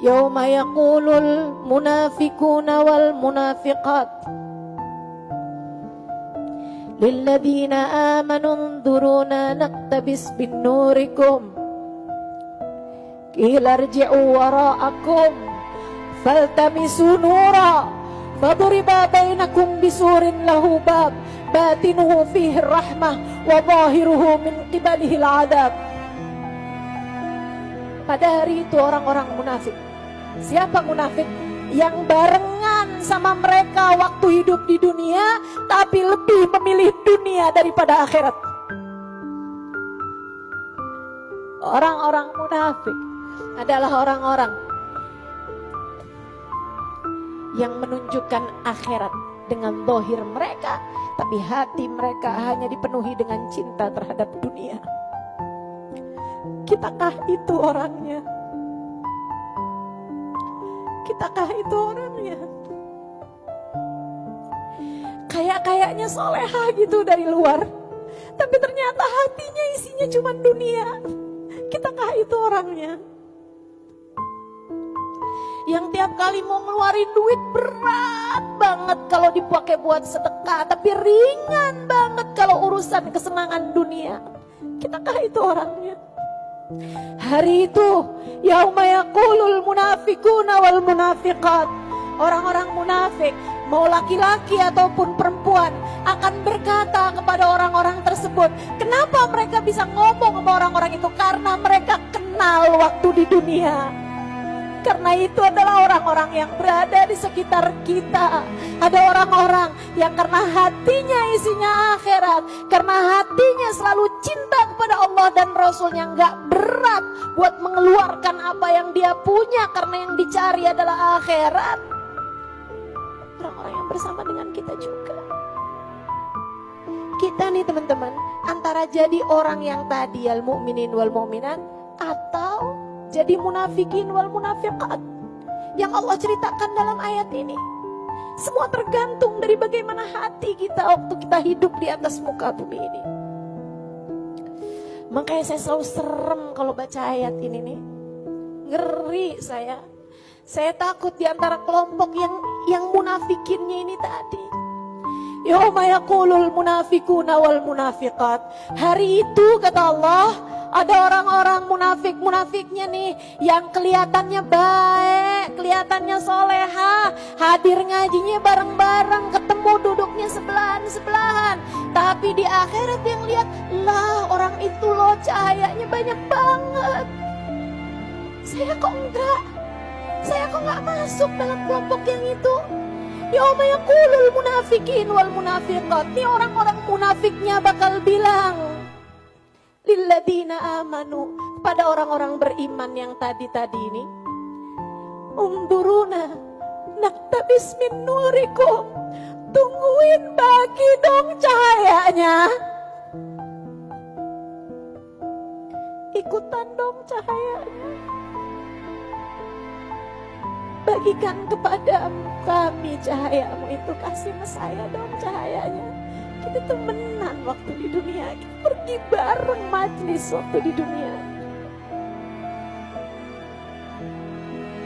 Yauma yaqulul munafiquna wal munafiqat lilladzina amanu unzuruna naqtabis bin nurikum qila irji'u wara'akum faltamisu nura faduriba bainakum bisurin lahu bab batinuhu fihi rahmah wa zahiruhu min qibalihi al-'adab. Pada hari itu orang-orang munafik. Siapa munafik? Yang barengan sama mereka waktu hidup di dunia, tapi lebih memilih dunia daripada akhirat. Orang-orang munafik adalah orang-orang yang menunjukkan akhirat dengan zahir mereka, tapi hati mereka hanya dipenuhi dengan cinta terhadap dunia. Kitakah itu orangnya? Kitakah itu orangnya? Kayaknya soleha gitu dari luar, tapi ternyata hatinya isinya cuma dunia. Kitakah itu orangnya? Yang tiap kali mau ngeluarin duit berat banget kalau dipakai buat sedekah, tapi ringan banget kalau urusan kesenangan dunia. Kitakah itu orangnya? Hari itu yauma yaqulul munafiquna wal munafiqat, orang-orang munafik, mau laki-laki ataupun perempuan, akan berkata kepada orang-orang tersebut. Kenapa mereka bisa ngomong sama orang-orang itu? Karena mereka kenal waktu di dunia. Karena itu adalah orang-orang yang berada di sekitar kita. Ada orang-orang yang karena hatinya isinya akhirat, karena hatinya selalu cinta kepada Allah dan Rasulnya, gak berat buat mengeluarkan apa yang dia punya karena yang dicari adalah akhirat. Orang-orang yang bersama dengan kita juga. Kita nih teman-teman, antara jadi orang yang tadi al mu'minin wal mu'minat, atau jadi munafikin wal munafiqat yang Allah ceritakan dalam ayat ini. Semua tergantung dari bagaimana hati kita waktu kita hidup di atas muka bumi ini. Makanya saya selalu serem kalau baca ayat ini nih. Ngeri saya. Saya takut di antara kelompok yang munafikinnya ini tadi. Yauma yaqulul munafiquna wal munafiqat. Hari itu kata Allah, ada orang-orang munafik-munafiknya nih yang kelihatannya baik, kelihatannya soleha, hadir ngajinya bareng-bareng, ketemu duduknya sebelahan-sebelahan. Tapi di akhirat yang lihat, lah orang itu loh cahayanya banyak banget. Saya kok enggak? Saya kok enggak masuk dalam kelompok yang itu? Yauma yaqulul munafiqin wal munafiqat. Nih orang-orang munafiknya bakal bilang lilladzina amanu, pada orang-orang beriman yang tadi-tadi ini, unduruna naktabis min nurikum, tungguin bagi dong cahayanya, ikutan dong cahayanya, bagikan kepada kami cahayamu itu, kasih saya dong cahayanya. Kita temenan waktu di dunia, kita pergi bareng majlis waktu di dunia,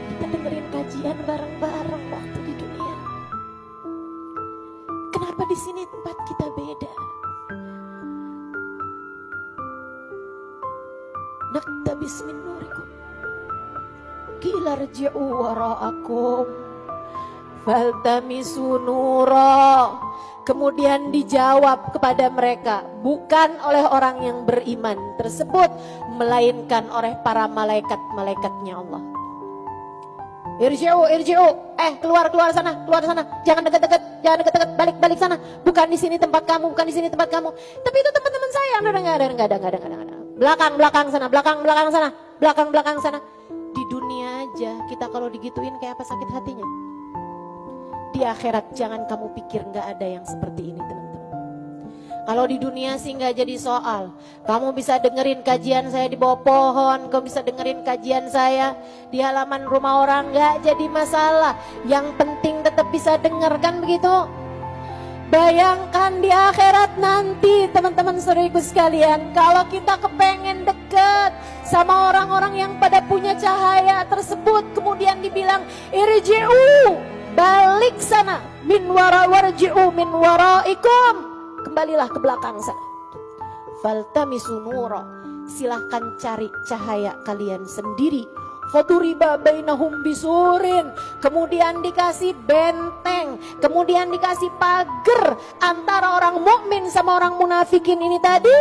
kita dengerin kajian bareng-bareng waktu di dunia. Kenapa di sini tempat kita beda? Naktabis min nurikum qila irji'u wara'akum faltamisu nura. Kemudian dijawab kepada mereka, bukan oleh orang yang beriman tersebut, melainkan oleh para malaikat-malaikatnya Allah. Irji'u, keluar sana, jangan dekat-dekat, balik sana. Bukan di sini tempat kamu, bukan di sini tempat kamu. Tapi itu teman-teman saya, enggak ada. Belakang sana. Di dunia aja kita kalau digituin kayak apa sakit hatinya. Di akhirat jangan kamu pikir gak ada yang seperti ini teman-teman. Kalau di dunia sih gak jadi soal. Kamu bisa dengerin kajian saya di bawah pohon, kamu bisa dengerin kajian saya di halaman rumah orang, gak jadi masalah. Yang penting tetap bisa denger, kan begitu? Bayangkan di akhirat nanti teman-teman saudariku sekalian, kalau kita kepengen deket sama orang-orang yang pada punya cahaya tersebut. Kemudian dibilang, irji'u, balik sana, min warji'u min waraikum, kembalilah ke belakang sana. Faltamisu nura, silahkan cari cahaya kalian sendiri. Faduriba bainahum bisurin, kemudian dikasih benteng, kemudian dikasih pagar antara orang mukmin sama orang munafikin ini tadi.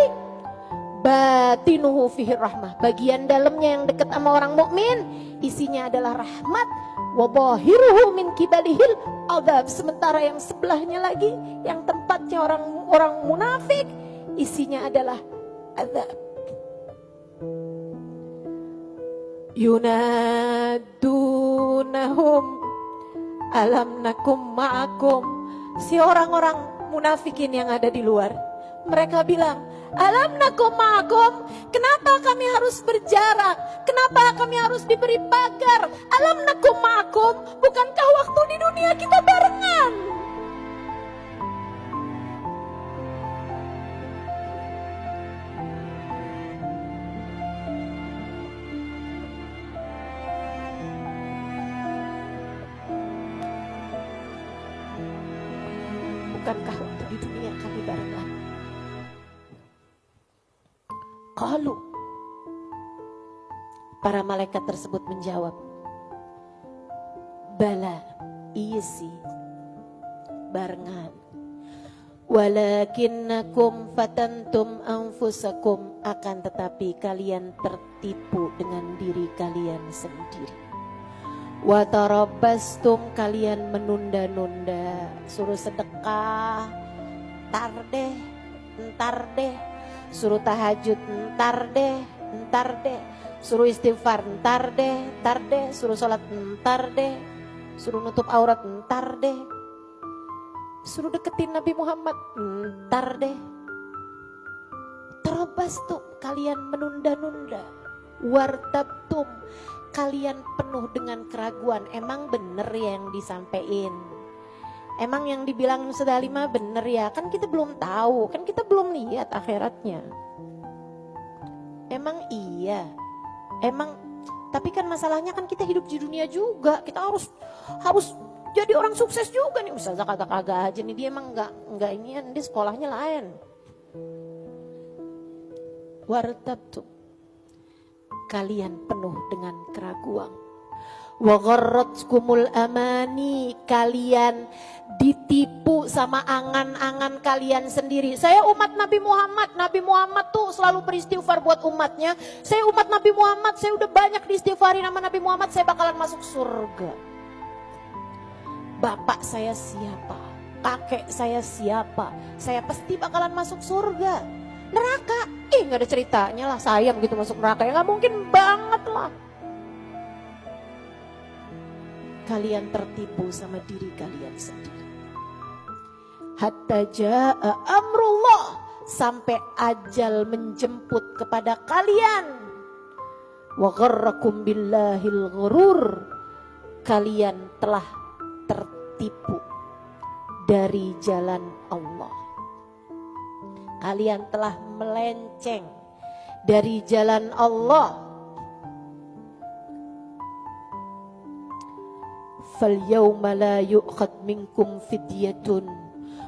Batinuhu fihi rahmah, bagian dalamnya yang dekat sama orang mukmin isinya adalah rahmat. Wa zahiruhu min kibalihil adab, sementara yang sebelahnya lagi yang tempatnya orang munafik isinya adalah azab. Yunadunahum alam nakum ma'akum, si orang-orang munafikin yang ada di luar, mereka bilang, alam nakum ma'akum, kenapa kami harus berjarak, kenapa kami harus diberi pagar? Alam nakum ma'akum, bukankah waktu di dunia kita barengan? Bukankah waktu di dunia kami barengan? Qalu, para malaikat tersebut menjawab, bala, iya sih, barengan. Walakinnakum fatantum anfusakum, akan tetapi kalian tertipu dengan diri kalian sendiri. Watarabbastum, kalian menunda-nunda, suruh sedekah, ntar deh, suruh tahajud, ntar deh, suruh istighfar, ntar deh, suruh sholat, ntar deh, suruh nutup aurat, ntar deh, suruh deketin Nabi Muhammad, ntar deh. Tarabbastum, kalian menunda-nunda. Wartabtum, kalian penuh dengan keraguan. Emang bener ya yang disampaikan? Emang yang dibilang Ustaz Halimah bener ya? Kan kita belum tahu, kan kita belum lihat akhiratnya. Emang iya? Emang, tapi kan masalahnya kan kita hidup di dunia juga. Kita harus jadi orang sukses juga nih. Ustazah kagak aja nih, dia emang enggak inian, dia sekolahnya lain. Wartabtum, kalian penuh dengan keraguan. Wa gharratkumul amani, kalian ditipu sama angan-angan kalian sendiri. Saya umat Nabi Muhammad tuh selalu beristighfar buat umatnya. Saya umat Nabi Muhammad, saya udah banyak diistighfarin sama Nabi Muhammad, saya bakalan masuk surga. Bapak saya siapa? Kakek saya siapa? Saya pasti bakalan masuk surga. Neraka, gak ada ceritanya lah saya begitu masuk neraka, ya gak mungkin banget lah. Kalian tertipu sama diri kalian sendiri. Hatta ja'a amrullah, sampai ajal menjemput kepada kalian. Wa gharrakum billahil ghurur, kalian telah tertipu dari jalan Allah. Kalian telah melenceng dari jalan Allah. Falyawma la yu'khad minkum fidyatun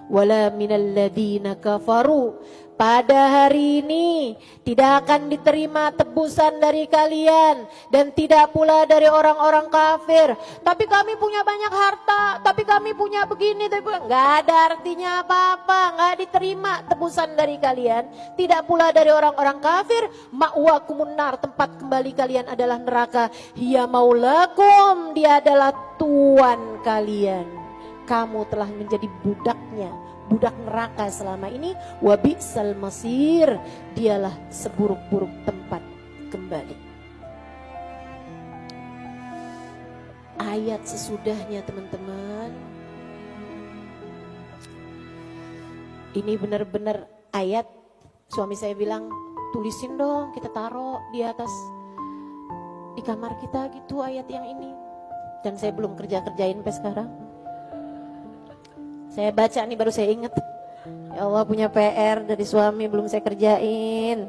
wala minal ladzina kafaru. Pada hari ini tidak akan diterima tebusan dari kalian dan tidak pula dari orang-orang kafir. Tapi kami punya banyak harta, tapi kami punya begini, tapi nggak ada artinya apa-apa, nggak diterima tebusan dari kalian. Tidak pula dari orang-orang kafir. Ma'wakumun nar, tempat kembali kalian adalah neraka. Hiya maulakum, dia adalah Tuhan kalian. Kamu telah menjadi budaknya, budak neraka selama ini. Wa bi'sal masir, dialah seburuk-buruk tempat kembali. Ayat sesudahnya teman-teman, ini benar-benar ayat. Suami saya bilang, tulisin dong, kita taruh di atas di kamar kita gitu ayat yang ini. Dan saya belum kerjain sampai sekarang. Saya baca nih baru saya ingat. Ya Allah, punya PR dari suami belum saya kerjain.